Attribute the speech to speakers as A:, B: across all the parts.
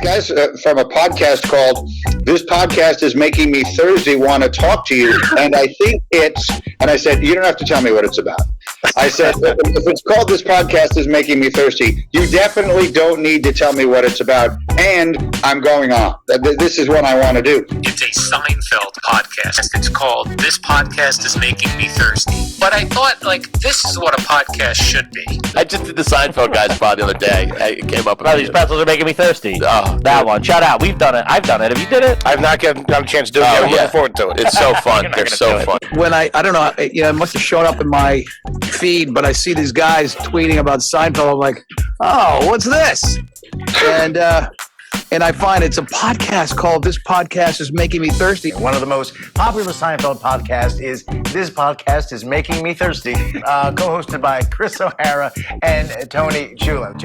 A: guys from a podcast called This Podcast is Making Me Thursday Want to Talk to You. And I think and I said, you don't have to tell me what it's about. I said, if it's called This Podcast is Making Me Thirsty, you definitely don't need to tell me what it's about. And I'm going on. This is what I want to do.
B: It's a Seinfeld podcast. It's called This Podcast is Making Me Thirsty. But I thought, this is what a podcast should be.
C: I just did the Seinfeld guys pod the other day. It came up.
D: These pretzels are making me thirsty. Oh, that one. Shout out. We've done it. I've done it. Have you did it?
E: I've not gotten a chance to do it yet. I'm looking forward to it.
C: It's so fun. They're so fun.
F: When I don't know, it must have shown up in my feed, but I see these guys tweeting about Seinfeld. I'm like, oh, what's this? And I find it's a podcast called This Podcast is Making Me Thirsty.
D: One of the most popular Seinfeld podcasts is This Podcast is Making Me Thirsty, co-hosted by Chris O'Hara and Tony Chula.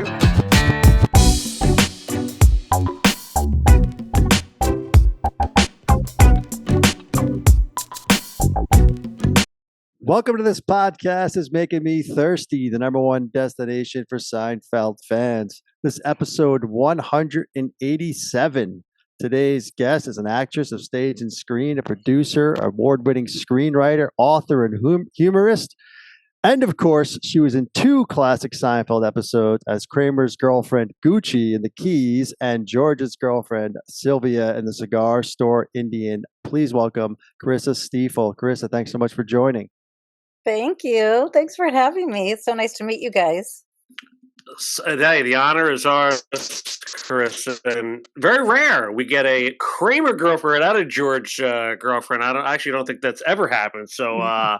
G: Welcome to This Podcast is Making Me Thirsty, the number one destination for Seinfeld fans. This episode 187. Today's guest is an actress of stage and screen, a producer, award-winning screenwriter, author, and humorist. And of course, she was in two classic Seinfeld episodes as Kramer's girlfriend, Gucci, in The Keys, and George's girlfriend, Sylvia, in The Cigar Store Indian. Please welcome Carissa Steefel. Carissa, thanks so much for joining.
H: Thank you. Thanks for having me. It's so nice to meet you guys.
E: Hey, the honor is ours, Carissa. And very rare we get a Kramer girlfriend out of George girlfriend. I don't think that's ever happened. So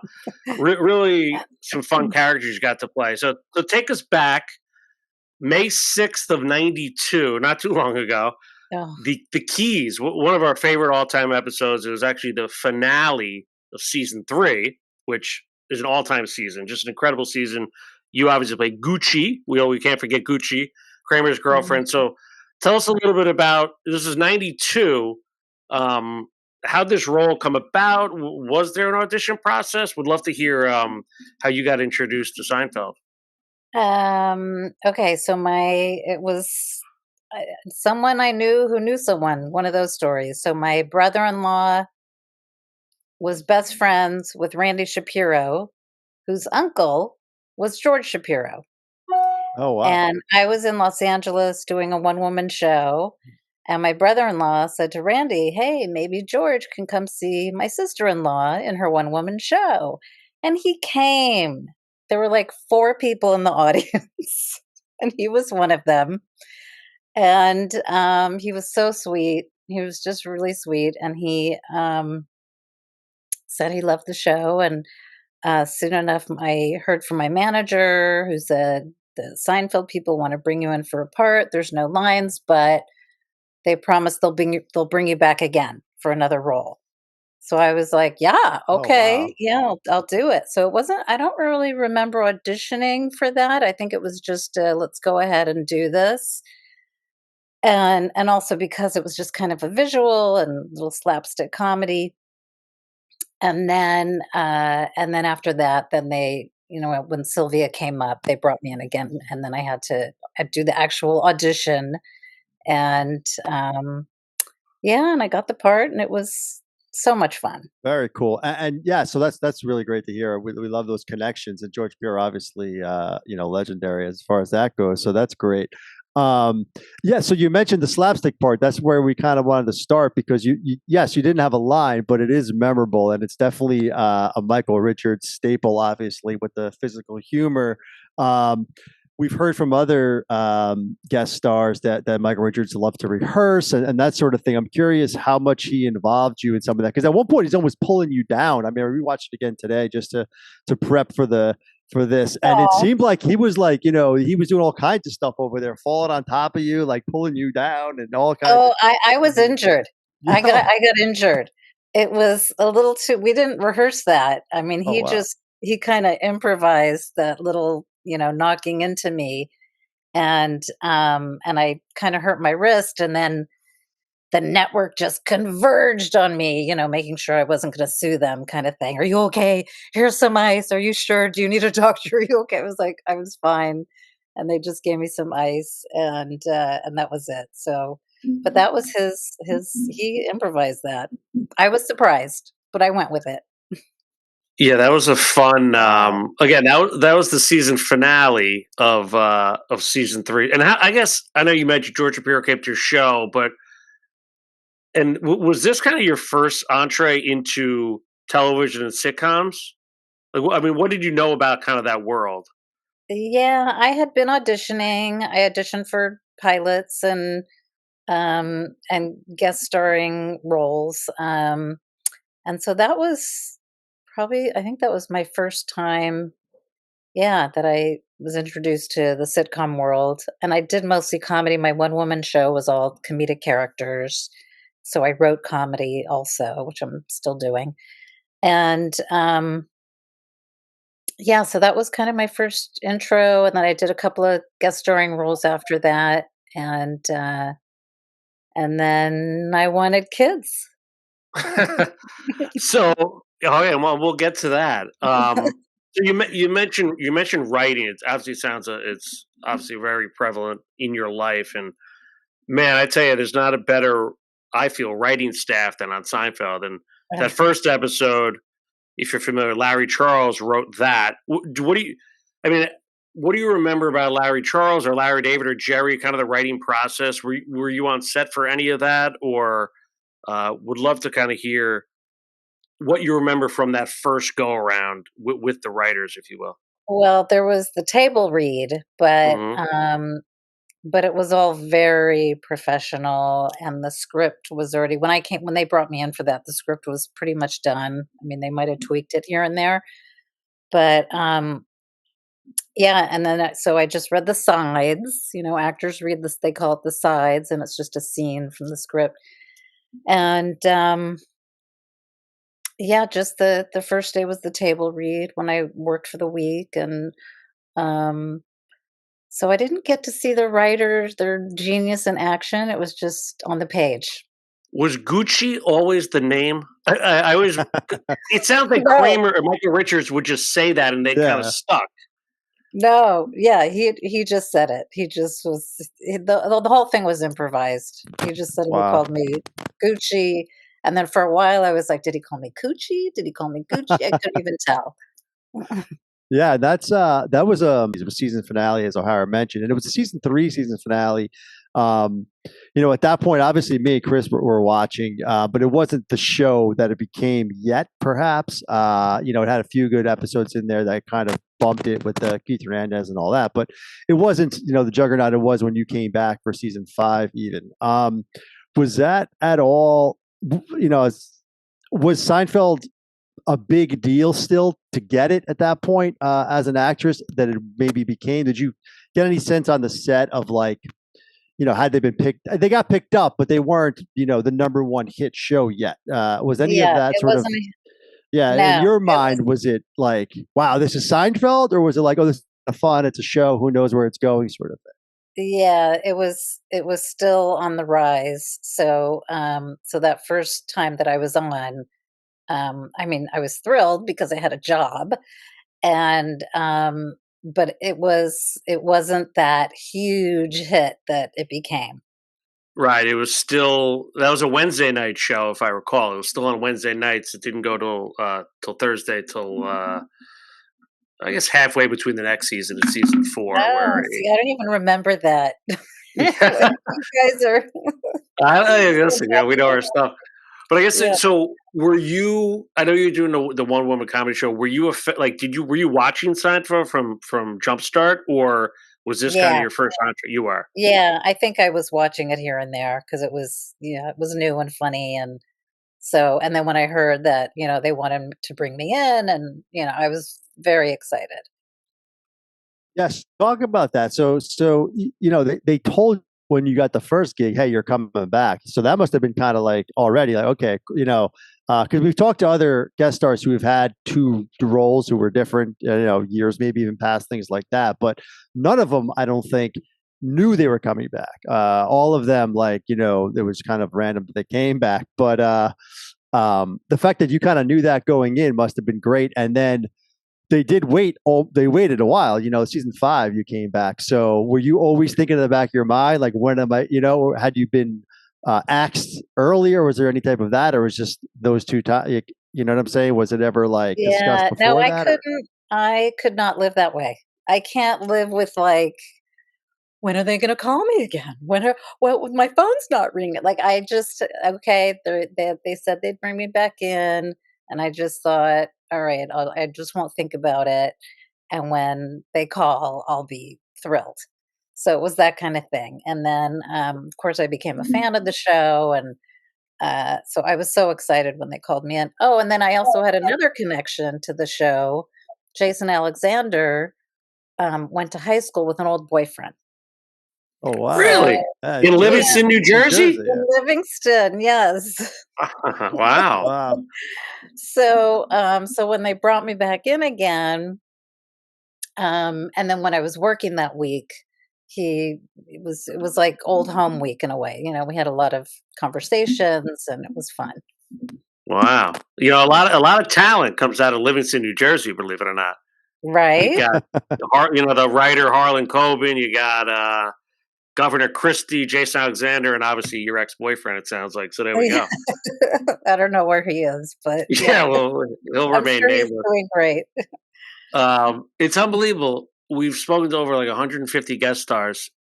E: really some fun characters you got to play. So take us back, May 6th of 92, not too long ago.
H: Oh.
E: The Keys, one of our favorite all-time episodes. It was actually the finale of season 3, which is an all-time season, just an incredible season. You obviously played Gucci. We can't forget Gucci, Kramer's girlfriend. Mm-hmm. So tell us a little bit about, this is 92. How'd this role come about? Was there an audition process? Would love to hear how you got introduced to Seinfeld.
H: Okay, so it was someone I knew who knew someone, one of those stories. So my brother-in-law was best friends with Randy Shapiro, whose uncle was George Shapiro.
G: Oh, wow.
H: And I was in Los Angeles doing a one-woman show, and my brother-in-law said to Randy, hey, maybe George can come see my sister-in-law in her one-woman show. And he came. There were 4 people in the audience, and he was one of them. And he was so sweet. He was just really sweet, and he said he loved the show, and soon enough I heard from my manager who said the Seinfeld people want to bring you in for a part. There's no lines, but they promise they'll bring you back again for another role. So I was like, yeah, okay.
G: Oh, wow.
H: Yeah, I'll do it. So I don't really remember auditioning for that. I think it was just let's go ahead and do this. And also because it was just kind of a visual and little slapstick comedy. And then after that, then they, when Sylvia came up, they brought me in again, and then I had to do the actual audition, and and I got the part, and it was so much fun.
G: Very cool, and yeah, so that's really great to hear. We love those connections, and George Shapiro, obviously, legendary as far as that goes. So that's great. So you mentioned the slapstick part. That's where we kind of wanted to start, because you didn't have a line, but it is memorable, and it's definitely a Michael Richards staple, obviously, with the physical humor. We've heard from other guest stars that Michael Richards loved to rehearse and that sort of thing. I'm curious how much he involved you in some of that, because at one point he's almost pulling you down. I mean, I rewatched it again today just to prep for this, and it seemed like he was he was doing all kinds of stuff over there, falling on top of you, pulling you down, and all kinds.
H: Oh, I was injured. Yeah. I got injured. It was a little too. We didn't rehearse that. I mean, he kind of improvised that little, knocking into me, and I kind of hurt my wrist, and then the network just converged on me, making sure I wasn't going to sue them, kind of thing. Are you okay? Here's some ice. Are you sure? Do you need a doctor? Are you okay? I was I was fine. And they just gave me some ice, and that was it. So But that was he improvised that. I was surprised, but I went with it.
E: Yeah, that was a fun.
G: Wow.
E: Again, that was the season finale of season 3. And I guess I know you mentioned George Shapiro came to your show, but was this kind of your first entree into television and sitcoms? Like, I mean, what did you know about kind of that world?
H: Yeah, I had been auditioning. I auditioned for pilots and guest starring roles. And so that was probably, I think that was my first time, yeah, that I was introduced to the sitcom world. And I did mostly comedy. My one woman show was all comedic characters. So I wrote comedy also, which I'm still doing. And yeah, so that was kind of my first intro. And then I did a couple of guest starring roles after that. And then I wanted kids.
E: So, oh yeah, well, we'll get to that. So you mentioned writing. It obviously it's obviously very prevalent in your life, and man, I tell you, there's not a better, I feel, writing staff than on Seinfeld. And that first episode, if you're familiar, Larry Charles wrote that. What do you? I mean, what do you remember about Larry Charles or Larry David or Jerry? Kind of the writing process. Were you on set for any of that, or would love to kind of hear what you remember from that first go around with the writers, if you will.
H: Well, there was the table read,
E: Hmm.
H: but it was all very professional, and the script was already when they brought me in for that, the script was pretty much done. I mean, they might have tweaked it here and there, but yeah. And then so I just read the sides. Actors read this; they call it the sides, and it's just a scene from the script. And yeah, just the first day was the table read when I worked for the week, and um, so I didn't get to see the writers, their genius in action. It was just on the page.
E: Was Gucci always the name? I always. It sounds like
H: No,
E: Kramer or Michael Richards would just say that, and they kind of
G: Yeah.
E: stuck.
H: no, yeah, he just said it. He just was the whole thing was improvised. He just said he
G: Wow.
H: called me Gucci, and then for a while I was like, did he call me Coochie? Did he call me Gucci? I couldn't even tell.
G: Yeah, that was it was season finale, as O'Hara mentioned, and it was a season 3 season finale. Um, at that point, obviously, me and Chris were watching, but it wasn't the show that it became yet. Perhaps, it had a few good episodes in there that kind of bumped it with Keith Hernandez and all that, but it wasn't, the juggernaut it was when you came back for season 5. Even was that at all? Was Seinfeld a big deal still to get it at that point as an actress that it maybe became? Did you get any sense on the set of like, had they been picked? They got picked up, but they weren't, the number one hit show yet. Was any of
H: Yeah,
G: that
H: it
G: sort of,
H: wasn't.
G: yeah, in
H: No,
G: your
H: it was.
G: mind, was it like, wow, this is Seinfeld? Or was it like, oh, this is fun, it's a show, who knows where it's going sort of
H: Yeah, it was still on the rise. So so that first time that I was on, I mean, I was thrilled because I had a job, and but it wasn't that huge hit that it became.
E: Right. It was still that was a Wednesday night show, if I recall. It was still on Wednesday nights. It didn't go till Thursday till I guess halfway between the next season and season 4,
H: Oh,
E: where
H: see, I don't even remember that.
E: yeah,
H: You guys are
E: I guess
H: so
E: we know our stuff. But I guess
H: yeah.
E: so. Were you? I know you're doing the one woman comedy show. Were you were you watching Seinfeld from Jumpstart, or was this kind of
H: Yeah.
E: your first entree? You are.
H: Yeah, I think I was watching it here and there because it was, yeah, it was new and funny. And so, and then when I heard that, they wanted to bring me in, and, I was very excited.
G: Yes, talk about that. So they told when you got the first gig, hey, you're coming back. So that must have been kind of like already like, okay, because we've talked to other guest stars who have had 2 roles who were different, years, maybe even past, things like that. But none of them, I don't think, knew they were coming back. All of them, like, it was kind of random that they came back. But the fact that you kind of knew that going in must have been great. And then they did wait. They waited a while. Season 5, you came back. So were you always thinking in the back of your mind, like, when am I? Or had you been axed earlier? Was there any type of that, or was just those two times? You know what I'm saying? Was it ever like discussed
H: Yeah, no,
G: before
H: I
G: that? Or?
H: couldn't. I could not live that way. I can't live with like, when are they going to call me again? Well, my phone's not ringing. Like I just okay. They said they'd bring me back in, and I just thought, all right, I just won't think about it. And when they call, I'll be thrilled. So it was that kind of thing. And then, of course, I became a fan of the show, and so I was so excited when they called me in. Oh, and then I also had another connection to the show. Jason Alexander went to high school with an old boyfriend.
G: Oh wow!
E: Really? In
G: Jersey.
E: Livingston, New Jersey?
G: yeah.
H: In Livingston, yes.
E: Wow.
G: Wow.
H: So when they brought me back in again, and then when I was working that week, it was like old home week in a way. You know, we had a lot of conversations, and it was fun.
E: Wow. You know, a lot of talent comes out of Livingston, New Jersey, believe it or not. You
H: Right?
E: got the writer Harlan Coben, you got Governor Christie, Jason Alexander, and obviously your ex-boyfriend, it sounds like. So there we go.
H: I don't know where he is, but
E: Yeah, well, he'll
H: I'm
E: remain
H: sure he's
E: nameless.
H: doing great.
E: It's unbelievable. We've spoken to over like 150 guest stars.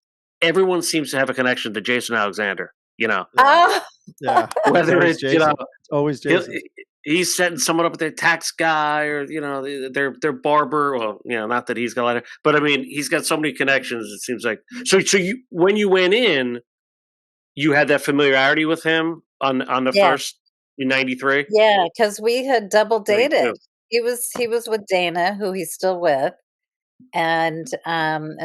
E: Everyone seems to have a connection to Jason Alexander. You know,
H: Oh,
G: Yeah.
E: whether
G: Always
E: it's you know
G: Jason. It's always
E: he'll-
G: Jason.
E: he's setting someone up with their tax guy, or you know their barber. Well, you know, not that he's got a lot of, but I mean he's got so many connections. It seems like so. So you when you went in, you had that familiarity with him on the
H: yeah,
E: first in '93.
H: yeah, because we had double dated.
E: 92.
H: He was with Dana, who he's still with, and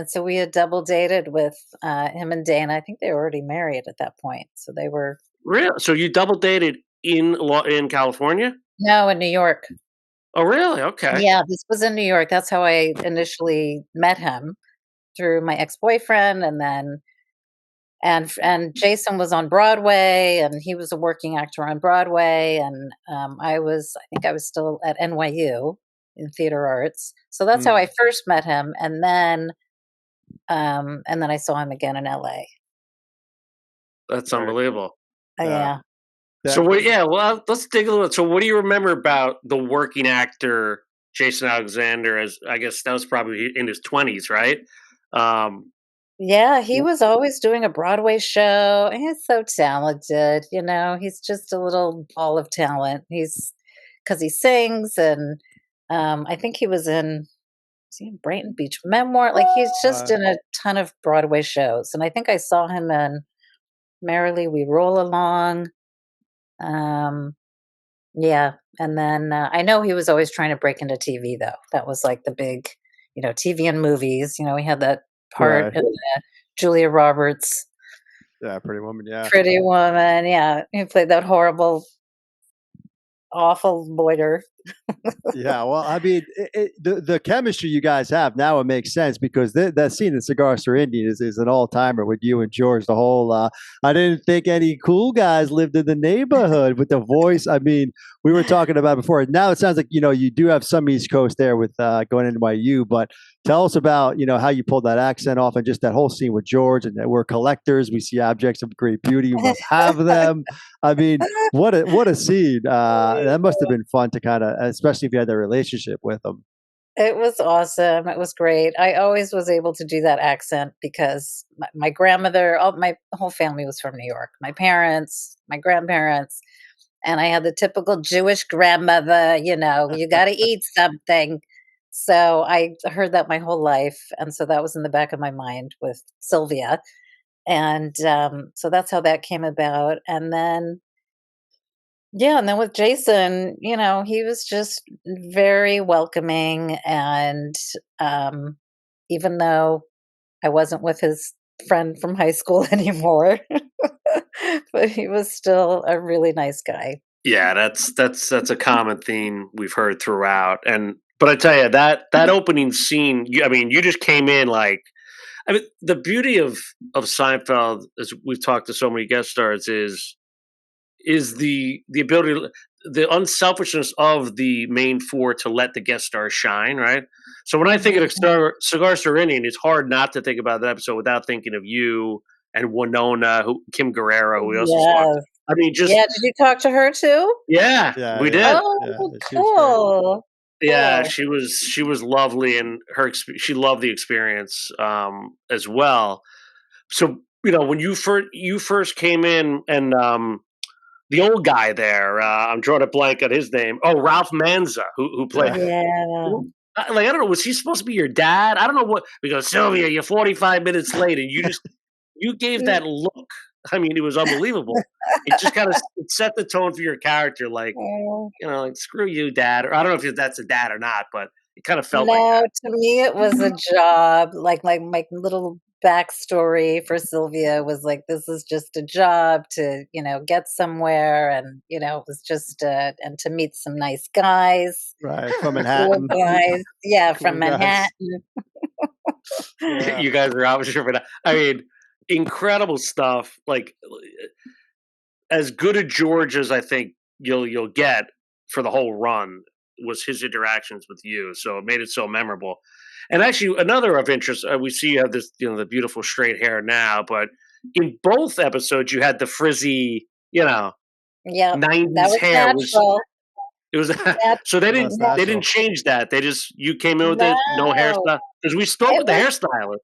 H: so we had double dated with him and Dana. I think they were already married at that point, so they were
E: Really? So you double dated in California?
H: no in New York.
E: Oh, really? Okay.
H: Yeah, this was in New York. That's how I initially met him through my ex-boyfriend, and then and Jason was on Broadway, and he was a working actor on Broadway, and I think I was still at NYU in theater arts. So that's how
G: Mm.
H: I first met him, and then I saw him again in LA.
E: That's
G: Very cool.
E: unbelievable.
G: Yeah.
H: Yeah.
E: So
G: That-
E: what? Yeah. Well, let's dig a little. So what do you remember about the working actor Jason Alexander? As I guess that was probably in his 20s, right? Um,
H: Yeah, he was always doing a Broadway show. And he's so talented, you know. He's just a little ball of talent. He's because he sings, and I think was he in Brighton Beach Memoir? Like he's just in a ton of Broadway shows, and I think I saw him in Merrily We Roll Along. Um, yeah, and then I know he was always trying to break into TV, though. That was like the big, TV and movies. You know, he had that part
G: Right.
H: in Julia Roberts'
G: Yeah. Pretty Woman. Yeah.
H: Pretty Woman. Yeah, he played that horrible, awful loiter.
G: Yeah, well, I mean, the chemistry you guys have now, it makes sense because that scene in Cigar Indian is an all timer with you and George. The whole I didn't think any cool guys lived in the neighborhood with the voice. I mean, we were talking about before. Now it sounds like you do have some East Coast there with going into NYU, but tell us about how you pulled that accent off and just that whole scene with George. And that we're collectors. We see objects of great beauty. You must have them. I mean, what a scene. That must have been fun to kind of, especially if you had that relationship with them.
H: It was awesome. It was great. I always was able to do that accent because my grandmother, my whole family was from New York. My parents, my grandparents, and I had the typical Jewish grandmother, you got to eat something. So I heard that my whole life. And so that was in the back of my mind with Sylvia. And so that's how that came about. And then, yeah, and then with Jason, he was just very welcoming. And even though I wasn't with his friend from high school anymore, but he was still a really nice guy.
E: yeah, that's a common theme we've heard throughout. But I tell you that opening scene. I mean, you just came in like. I mean, the beauty of Seinfeld, as we've talked to so many guest stars, is the ability, the unselfishness of the main four to let the guest stars shine, right? So when I think of Cigar Indian, it's hard not to think about that episode without thinking of you and Winona, Kim Guerrero, who we also saw.
H: Yes.
E: I mean, just
H: Yeah, did you talk to her too?
E: yeah,
G: Yeah,
E: we
G: yeah.
E: did.
H: Oh,
G: Yeah, she was great.
H: cool.
E: Yeah,
H: Cool.
E: she was lovely, and she loved the experience as well. So when you first came in, and the old guy there, I'm drawing a blank on his name. Oh, Ralph Manza, who played.
G: Yeah.
H: Yeah.
E: Like, I don't know, was he supposed to be your dad? I don't know what. We go, Sylvia, you're 45 minutes late, and you gave that look. I mean, it was unbelievable. It just kind of set the tone for your character, like,
H: Oh.
E: like, screw you, dad. Or I don't know if that's a dad or not, but it kind of felt like
H: No,
E: that.
H: to me it was a job. Like my little backstory for Sylvia was like, this is just a job to, get somewhere, and it was just and to meet some nice guys,
G: Right, from
H: cool
G: Manhattan.
H: guys. Yeah,
G: Cool
H: from
G: guys.
H: Manhattan.
G: Yeah.
E: You guys are out for that. I mean, incredible stuff. Like, as good a George as I think you'll get for the whole run was his interactions with you. So it made it so memorable. And actually, another of interest, we see you have this, the beautiful straight hair now, but in both episodes, you had the frizzy,
H: Yep, that
E: 90s
H: was
E: hair.
H: natural.
E: It was
H: Nat-
E: so they
G: That's
E: didn't
G: natural.
E: change that. They just you came in with it, no
H: No,
E: hairstyle, because we spoke
H: it
E: with the
H: was
E: hairstylist.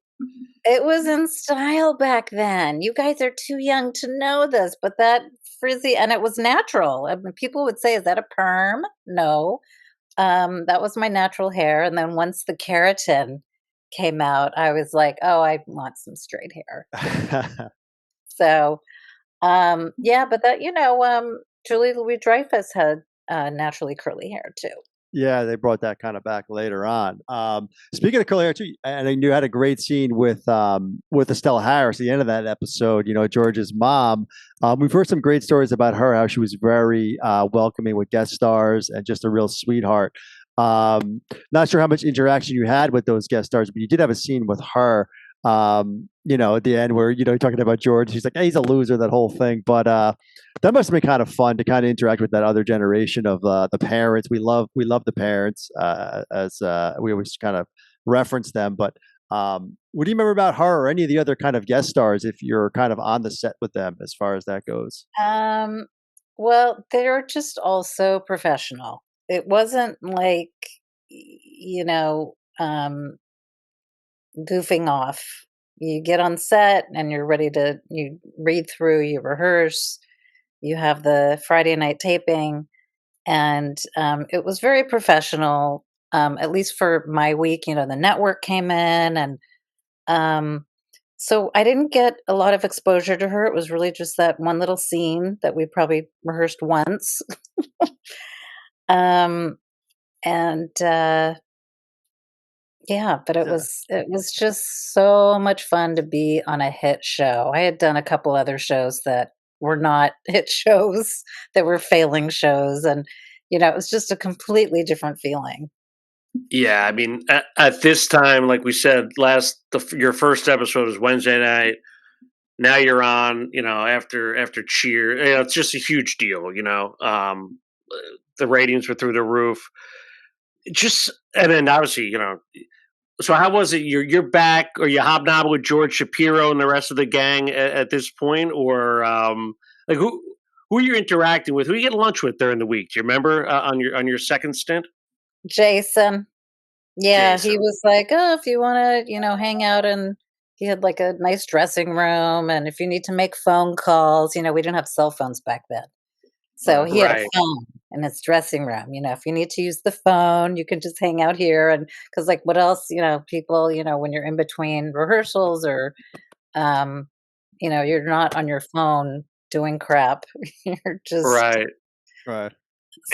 H: it was in style back then. You guys are too young to know this, but that frizzy, and it was natural. I mean, people would say, "Is that a perm?" No, that was my natural hair. And then once the keratin came out, I was like, "Oh, I want some straight hair." So, yeah, but that Julie Louis-Dreyfus had naturally curly hair too.
G: Yeah, they brought that kind of back later on. Speaking of curly hair too, and you had a great scene with Estelle Harris at the end of that episode. George's mom. We've heard some great stories about her, how she was very welcoming with guest stars and just a real sweetheart. Not sure how much interaction you had with those guest stars, but you did have a scene with her. At the end where you're talking about George, he's like, hey, he's a loser, that whole thing. But that must have been kind of fun to kind of interact with that other generation of the parents. We love the parents, as we always kind of reference them. But what do you remember about her or any of the other kind of guest stars if you're kind of on the set with them as far as that goes?
H: Well, they're just also professional. It wasn't like, goofing off. You get on set and you're ready you read through, you rehearse, you have the Friday night taping, and it was very professional. At least for my week, the network came in, and so I didn't get a lot of exposure to her. It was really just that one little scene that we probably rehearsed once. um, and Yeah, but it
G: Yeah.
H: was just so much fun to be on a hit show. I had done a couple other shows that were not hit shows, that were failing shows, and it was just a completely different feeling.
E: Yeah, I mean, at this time, like we said, your first episode was Wednesday night. Now you're on, after Cheer. It's just a huge deal. The ratings were through the roof. And then obviously, So how was it? You're back, or you hobnobbing with George Shapiro and the rest of the gang at this point, or like who are you interacting with? Who are you getting lunch with during the week? Do you remember on your second stint?
H: Jason, yeah, he
E: Jason.
H: was like, "Oh, if you want to, hang out," and he had like a nice dressing room, and if you need to make phone calls, we didn't have cell phones back then. So he had a
E: Right.
H: phone in his dressing room. If you need to use the phone, you can just hang out here. And because, like, what else, people, when you're in between rehearsals or, you're not on your phone doing crap. You're just,
E: Right.
G: Right.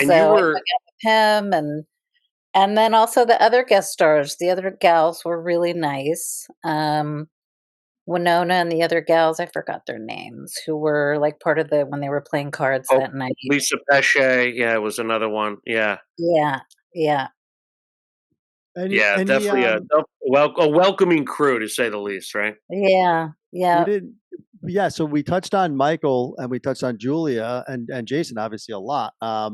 E: And you
H: so I hung
E: were
H: out with him. And then also the other guest stars, the other gals were really nice. Winona and the other gals, I forgot their names, who were like part of when they were playing cards that night.
E: Lisa Pesce. Yeah, it was another one. Yeah.
H: Yeah, yeah.
E: Yeah,
G: Any
E: definitely a welcoming crew, to say the least, right?
H: Yeah,
G: we
H: yeah.
G: didn't yeah, so we touched on Michael and we touched on Julia and Jason obviously a lot. How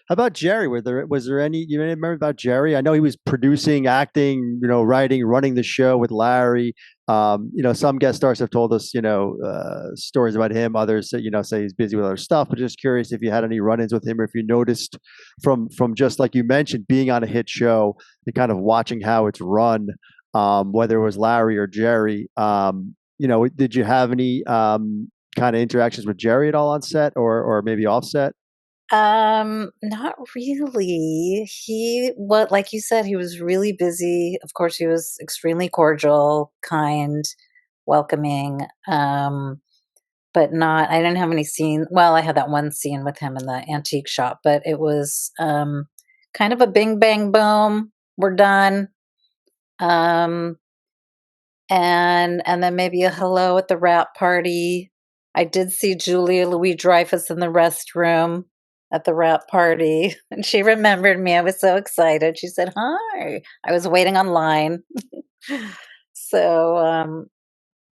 G: about Jerry? Was there any you remember about Jerry? I know he was producing, acting, writing, running the show with Larry. Some guest stars have told us, stories about him. Others, say he's busy with other stuff. But just curious if you had any run-ins with him, or if you noticed from just like you mentioned, being on a hit show and kind of watching how it's run, whether it was Larry or Jerry. Did you have any kind of interactions with Jerry at all on set, or maybe offset?
H: Not really. What, like you said, he was really busy. Of course, he was extremely cordial, kind, welcoming. But I didn't have any scene. Well, I had that one scene with him in the antique shop, but it was kind of a bing bang boom. We're done. Um, and then maybe a hello at the wrap party. I did see Julia Louis-Dreyfus in the restroom at the wrap party, and she remembered me. I was so excited. She said, "Hi." I was waiting online. So,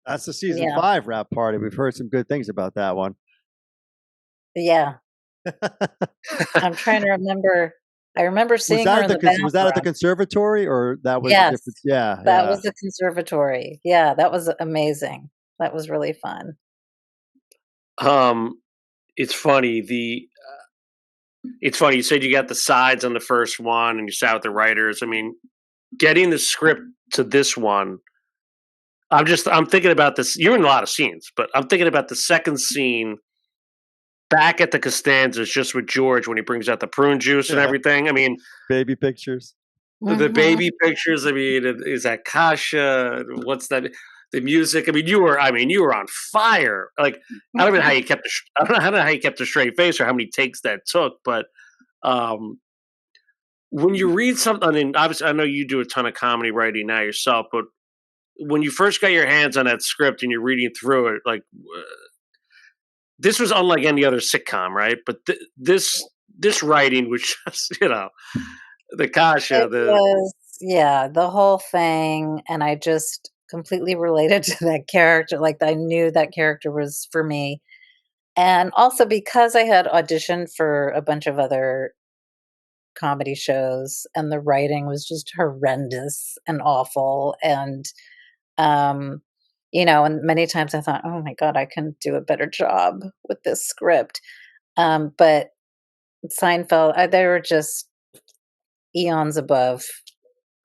G: That's the season
H: yeah,
G: 5 rap party. We've heard some good things about that one.
H: yeah. I'm trying to remember. I remember
G: Was
H: seeing
G: that
H: her
G: at
H: in the
G: was that at the
H: bathroom.
G: conservatory, or that was a
H: Yes,
G: different? Yeah,
H: that
G: yeah.
H: was the conservatory. Yeah, that was amazing. That was really fun.
E: Um, it's funny. It's funny. You said you got the sides on the first one, and you sat with the writers. I mean, getting the script to this one, I'm thinking about this. You're in a lot of scenes, but I'm thinking about the second scene back at the Costanzas, just with George when he brings out the prune juice and
G: Yeah.
E: everything. I mean,
G: Baby pictures.
E: the
H: Mhm.
E: baby pictures. I mean, is that Kasha? What's that? The music. I mean, you were on fire. Like, I don't know how you kept. I don't know how you kept a straight face or how many takes that took. But um, when you read something, I mean, obviously, I know you do a ton of comedy writing now yourself, but when you first got your hands on that script and you're reading through it, like this was unlike any other sitcom, right? But this writing was just, the Kasha,
H: It was, yeah, the whole thing, and I just completely related to that character. Like, I knew that character was for me. And also because I had auditioned for a bunch of other comedy shows, and the writing was just horrendous and awful. Um, and many times I thought, oh my God, I can do a better job with this script. But Seinfeld, they were just eons above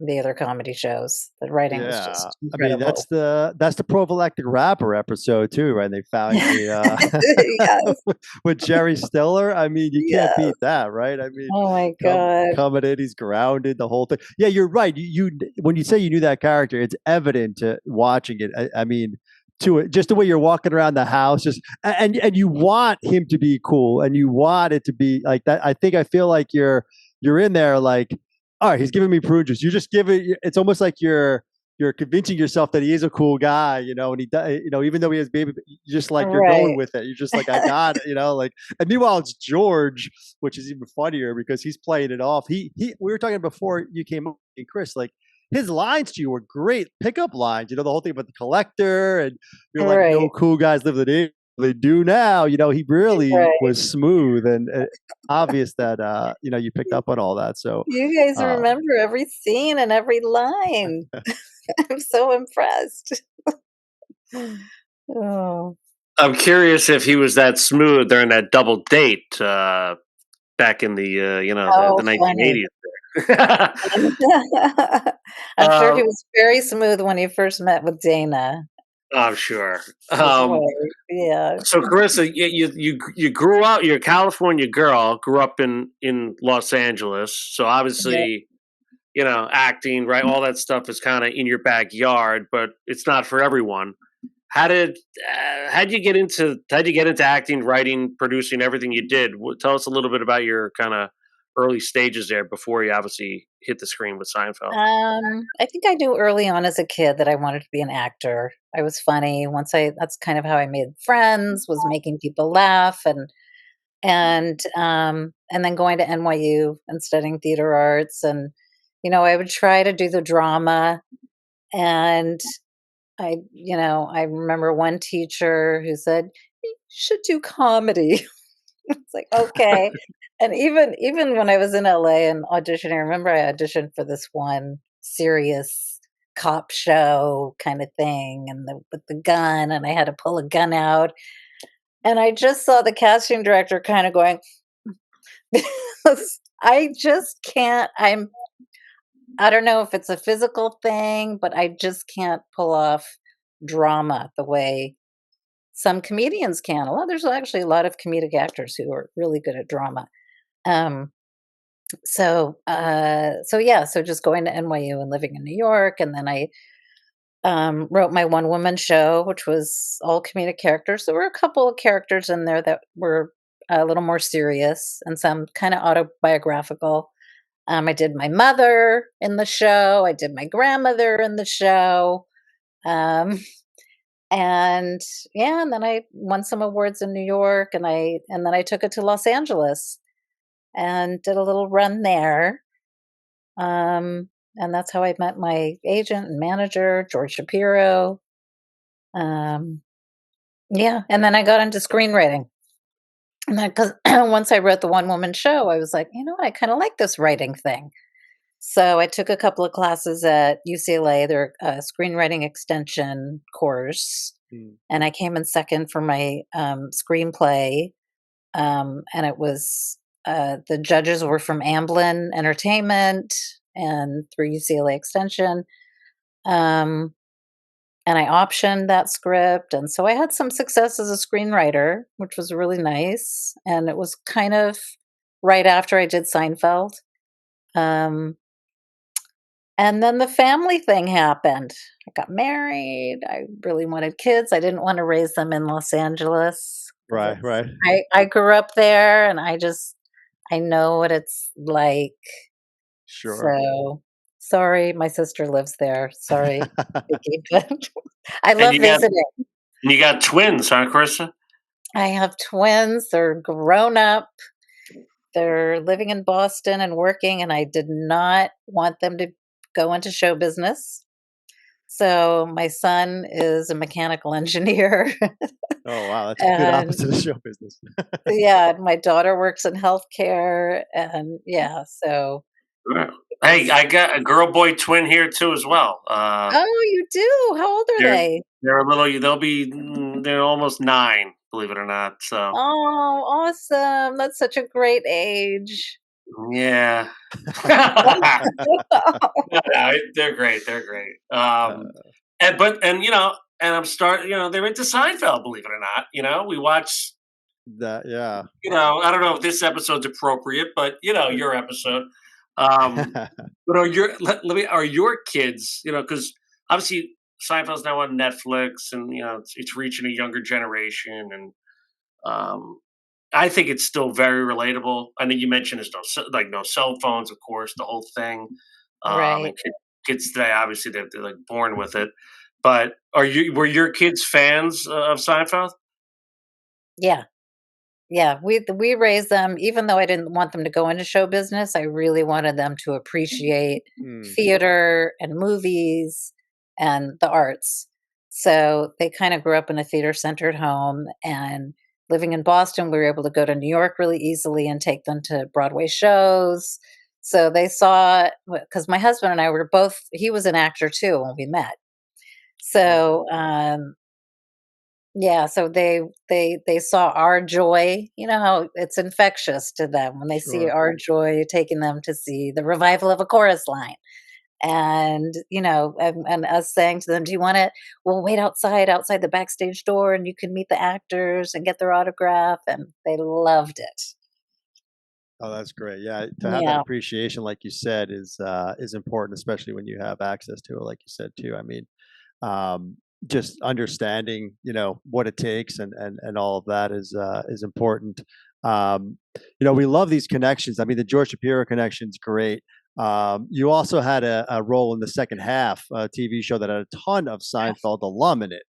H: the other comedy shows. The writing was
G: Yeah,
H: just
G: I mean
H: incredible.
G: that's the prophylactic rapper episode too, right? They found the
H: Yes,
G: with Jerry Stiller. I mean, you can't
H: yes.
G: beat that, right? I mean,
H: Oh my
G: come
H: God.
G: coming in, he's grounded, the whole thing. Yeah, you're right. When you say you knew that character, it's evident to watching it. I mean, to it, just the way you're walking around the house, just and you want him to be cool, and you want it to be like that. I feel like you're in there like, all right, he's giving me prune juice. You just give it. It's almost like you're convincing yourself that he is a cool guy, and he does, even though he has baby, you just like you're going
H: Right.
G: with it. You're just like, I got it, like. And meanwhile, it's George, which is even funnier because he's playing it off. We were talking before you came up, and Chris, like his lines to you were great pickup lines. The whole thing about the collector, and you're like, no
H: Right.
G: cool guys live the day. They do now. He really
H: Right.
G: was smooth and obvious that you picked up on all that. So
H: You guys
G: uh,
H: remember every scene and every line. I'm so impressed. Oh.
E: I'm curious if he was that smooth during that double date back in the the
H: Oh, funny.
E: 1980s. There.
H: I'm sure he
E: um,
H: was very smooth when he first met with Dana,
E: I'm sure.
H: his
E: Um,
H: wife. Yeah.
E: so Carissa, you grew up. You're a California girl. Grew up in Los Angeles. So
H: Yeah.
E: obviously, acting, right? All that stuff is kind of in your backyard, but it's not for everyone. How did how'd you get into acting, writing, producing, everything you did? Tell us a little bit about your kind of early stages there before you obviously hit the screen with Seinfeld.
H: I think I knew early on as a kid that I wanted to be an actor. I was funny. That's kind of how I made friends, was making people laugh, and then going to NYU and studying theater arts. And I would try to do the drama, and I remember one teacher who said, "You should do comedy." It's like, okay. And even when I was in LA and auditioning, I remember I auditioned for this one serious cop show kind of thing, and with the gun, and I had to pull a gun out, and I just saw the casting director kind of going, I just can't. I don't know if it's a physical thing, but I just can't pull off drama the way some comedians can. There's actually a lot of comedic actors who are really good at drama. Um, so just going to NYU and living in New York, and then I wrote my one woman show, which was all comedic characters. There were a couple of characters in there that were a little more serious and some kind of autobiographical. I did my mother in the show. I did my grandmother in the show. Um, and yeah, and then I won some awards in New York, and then I took it to Los Angeles and did a little run there. And that's how I met my agent and manager, George Shapiro. Um, yeah, and then I got into screenwriting. And then, because once I wrote the one woman show, I was like, you know what, I kind of like this writing thing. So I took a couple of classes at UCLA, their screenwriting extension course, and I came in second for my screenplay. And it was the judges were from Amblin Entertainment and through UCLA Extension. And I optioned that script, and so I had some success as a screenwriter, which was really nice. And it was kind of right after I did Seinfeld. Um, and then the family thing happened. I got married. I really wanted kids. I didn't want to raise them in Los Angeles.
G: Right, right.
H: I grew up there, and I know what it's like.
G: Sure.
H: So sorry, my sister lives there. Sorry, Vicky, but I
E: And
H: love
E: you got
H: visiting.
E: you got twins, huh, Carissa?
H: I have twins. They're grown up. They're living in Boston and working, and I did not want them to go into show business. So my son is a mechanical engineer,
G: Oh, wow. That's a good
H: and
G: opposite of show business.
H: yeah, my daughter works in healthcare, and yeah, so
E: Yeah. Hey, I got a girl boy twin here too as well.
H: oh, you do? How old are
E: They're
H: they?
E: they're a little. They're almost 9, believe it or not. So
H: Oh, awesome. That's such a great age.
E: yeah. No, they're great. They're great. And I'm starting. They're into Seinfeld. Believe it or not. We watch.
G: Yeah.
E: I don't know if this episode's appropriate, but your episode. But are your kids? Because obviously Seinfeld's now on Netflix, and it's reaching a younger generation, and I think it's still very relatable. I know you mentioned there's no cell phones, of course, the whole thing.
H: Right.
E: And kids today, obviously, they're like born with it. But were your kids fans of Seinfeld?
H: Yeah. Yeah, we raised them even though I didn't want them to go into show business, I really wanted them to appreciate
G: Mm.
H: theater and movies and the arts. So they kind of grew up in a theater-centered home, and living in Boston, we were able to go to New York really easily and take them to Broadway shows. So they saw, because my husband and I were both, he was an actor too when we met. So yeah, so they saw our joy. You know how it's infectious to them when they see
G: Sure.
H: our joy, taking them to see the revival of a chorus line. And, and us saying to them, "Do you want to? We'll wait outside the backstage door, and you can meet the actors and get their autograph." And they loved it.
G: Oh, that's great. Yeah, to have that
H: Yeah,
G: appreciation, like you said, is important, especially when you have access to it, like you said too. I mean, just understanding, what it takes and all of that is important. We love these connections. I mean, the George Shapiro connection's great. You also had a role in the second half, a TV show that had a ton of Seinfeld alum in it.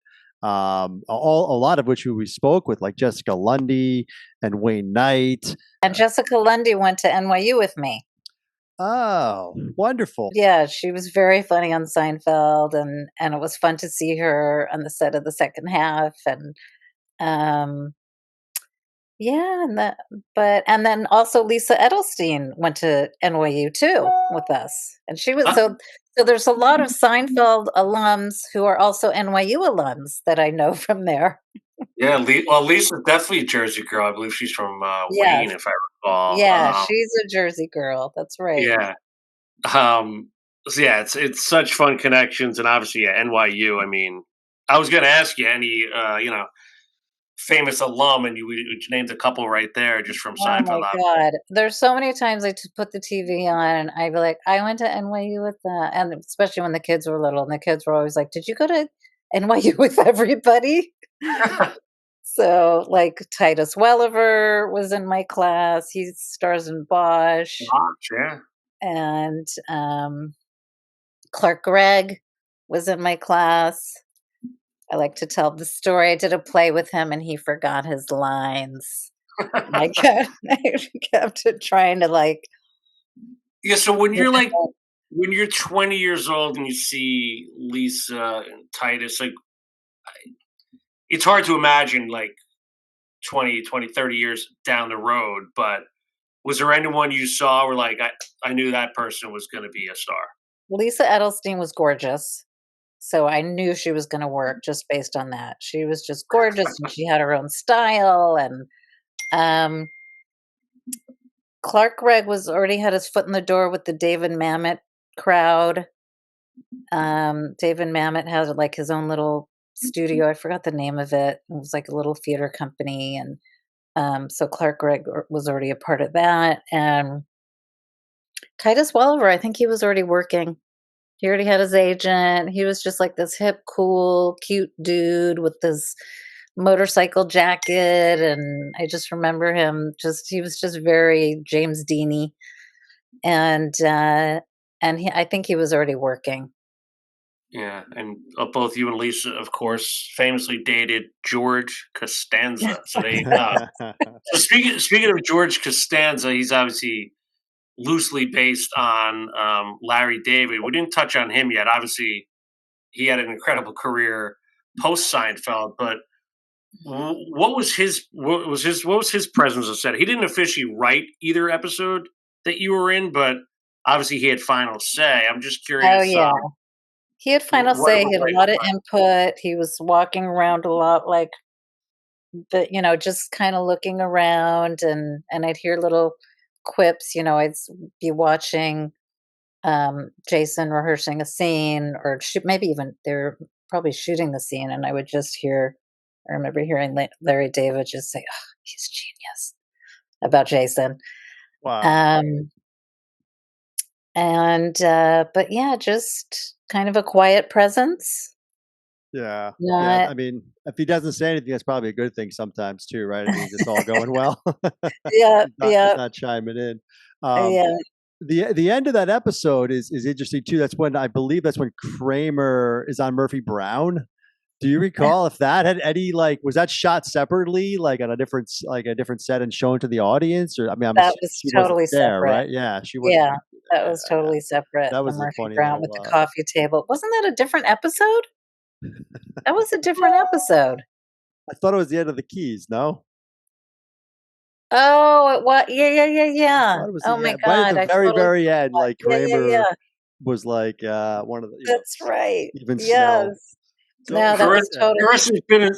G: A lot of which we spoke with, like Jessica Lundy and Wayne Knight.
H: and Jessica Lundy went to NYU with me.
G: Oh, wonderful.
H: Yeah, she was very funny on Seinfeld, and it was fun to see her on the set of the second half, and um, yeah, and then also Lisa Edelstein went to NYU too with us, and she was
E: Huh?
H: so there's a lot of Seinfeld alums who are also NYU alums that I know from there.
E: Yeah, well, Lisa's definitely a Jersey girl. I believe she's from
H: Yes,
E: Wayne, if I recall.
H: yeah, she's a Jersey girl. That's right.
E: Yeah. So yeah, it's such fun connections, and obviously, yeah, NYU. I mean, I was going to ask you any, famous alum, and you named a couple right there just from
H: Oh
E: Seinfeld.
H: my God. There's so many times I put the TV on and I'd be like, I went to NYU with that. And especially when the kids were little and the kids were always like, did you go to NYU with everybody? So like Titus Welliver was in my class. He stars in Bosch.
E: Gosh, yeah.
H: And Clark Gregg was in my class. I like to tell the story. I did a play with him and he forgot his lines. And I kept trying to like,
E: Yeah, so when
H: you
E: you're like
H: know,
E: when you're 20 years old and you see Lisa and Titus, like it's hard to imagine like 30 years down the road, but was there anyone you saw where like I knew that person was going to be a star?
H: Lisa Edelstein was gorgeous. So I knew she was going to work just based on that. She was just gorgeous and she had her own style. And um, Clark Gregg was already had his foot in the door with the David Mamet crowd. David Mamet had like his own little studio. I forgot the name of it. It was like a little theater company. And so Clark Gregg was already a part of that. And Titus Welliver, I think he was already working. He already had his agent. He was just like this hip, cool, cute dude with this motorcycle jacket. And I just remember him he was just very James Deany. And, I think he was already working.
E: Yeah, and both you and Lisa, of course, famously dated George Costanza. So they, so speaking of George Costanza, he's obviously loosely based on Larry David. We didn't touch on him yet. Obviously, he had an incredible career post Seinfeld, but what was his presence on set? He didn't officially write either episode that you were in, but obviously he had final say. I'm just
H: Oh,
E: curious.
H: yeah. He had final
E: What
H: say.
E: it
H: He
E: was
H: had a
E: like.
H: lot of input. He was walking around a lot, like, just kind of looking around, and I'd hear little quips. Be watching Jason rehearsing a scene, or maybe even they're probably shooting the scene, and I would just hear. I remember hearing Larry David just say, "Oh, he's genius," about Jason.
G: Wow.
H: Um, but yeah, just kind of a quiet presence.
G: Yeah. Yeah.
H: Not,
G: I mean, if he doesn't say anything, that's probably a good thing sometimes too, right? It means it's all going well.
H: yeah,
G: He's
H: yeah,
G: not chiming in. Um,
H: yeah.
G: the end of that episode is interesting too. That's when Kramer is on Murphy Brown. Do you recall if that had any was that shot separately, like on a different set and shown to the audience? Or I mean, I'm
H: That
G: assuming
H: was
G: she wasn't
H: totally
G: there,
H: separate.
G: right? Yeah, she wasn't
H: Yeah,
G: going to be
H: that
G: there.
H: was
G: Yeah, yeah.
H: totally separate.
G: That
H: The
G: was a
H: Murphy
G: funny
H: Brown with the
G: little.
H: coffee table. Wasn't that a different episode? That was a different episode.
G: I thought it was the end of the Keys. No,
H: Oh, what? Yeah, yeah, yeah,
G: I
H: yeah.
G: thought it was
H: Oh
G: the
H: my
G: end. Right at
H: God,
G: the
H: I
G: very,
H: totally
G: very end,
H: forgot.
G: like
H: Yeah, yeah,
G: Kramer
H: yeah.
G: was like one of the,
H: That's right.
G: even Snow.
H: Yes.
G: So,
H: No, that
G: so
H: was
G: yeah,
H: totally.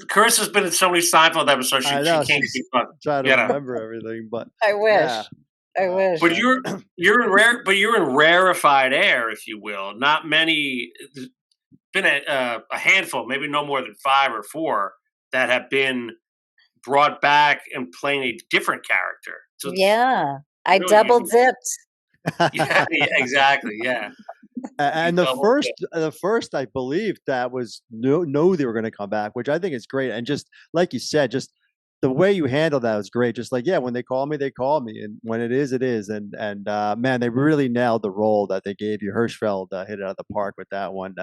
E: Carissa's been in so many Seinfeld episodes.
G: I
E: She
G: know
E: can't
G: she's
E: keep up.
G: trying to
E: You know.
G: remember everything, but
H: I
G: yeah,
H: wish. I wish.
E: But
G: yeah.
E: you're in rarefied air, if you will. Not many. There's been a handful, maybe no more than 5 or 4, that have been brought back and playing a different character. So it's
H: Yeah, I
E: really
H: double
E: unique.
H: dipped.
E: Yeah, yeah, exactly. Yeah, you
G: And
E: double dip.
G: the first, I believe that was know they were going to come back, which I think is great. And just like you said, just the way you handled that was great. Just like, yeah, when they call me, they call me, and when it is, it is. And man, they really nailed the role that they gave you. Hirschfeld hit it out of the park with that one.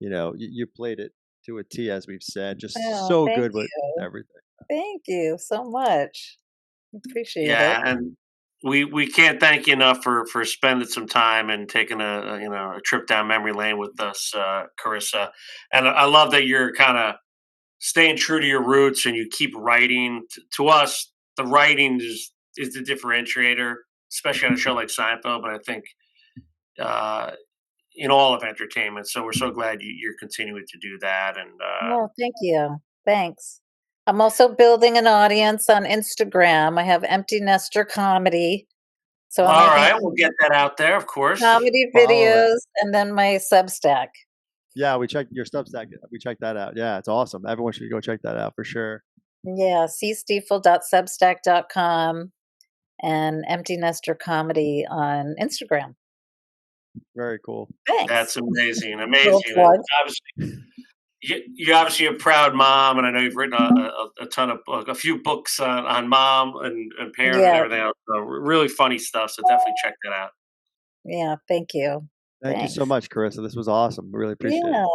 G: You played it to a T, as we've said. Just
H: Oh,
G: so
H: thank
G: good with
H: you.
G: everything.
H: Thank you so much. Appreciate it.
E: Yeah, and we can't thank you enough for spending some time and taking a trip down memory lane with us, Carissa. And I love that you're kind of staying true to your roots and you keep writing. To us, the writing is the differentiator, especially on a show like Seinfeld. But I think in all of entertainment. So we're so glad you're continuing to do that. And
H: Oh, thank you. Thanks. I'm also building an audience on Instagram. I have Empty Nester Comedy. So I'm
E: all
H: making
E: right, we'll get that out there, of course.
H: comedy
G: Follow it.
H: videos and then my Substack.
G: Yeah, we checked your Substack. We checked that out. Yeah, it's awesome. Everyone should go check that out for sure.
H: Yeah, csteefel.substack.com and Empty Nester Comedy on Instagram.
G: Very cool.
H: Thanks.
E: That's amazing,
H: Little
E: amazing.
H: plug.
E: Obviously, you're obviously a proud mom, and I know you've written a ton of a few books on mom and parent and
H: Yeah.
E: everything else. So really funny stuff. So definitely check that out.
H: Yeah, thank you.
G: Thank you so
H: Thanks.
G: much, Carissa. This was awesome. Really appreciate it.
H: Yeah,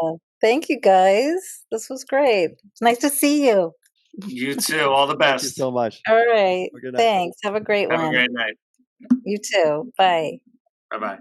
H: thank you guys. This was great. It's nice to see you.
E: You too. All the
G: Thank you
E: best.
G: so much.
H: All right.
G: Have a good night.
H: Thanks. Have a great
E: Have a
H: one.
E: great night.
H: You too. Bye.
E: Bye bye.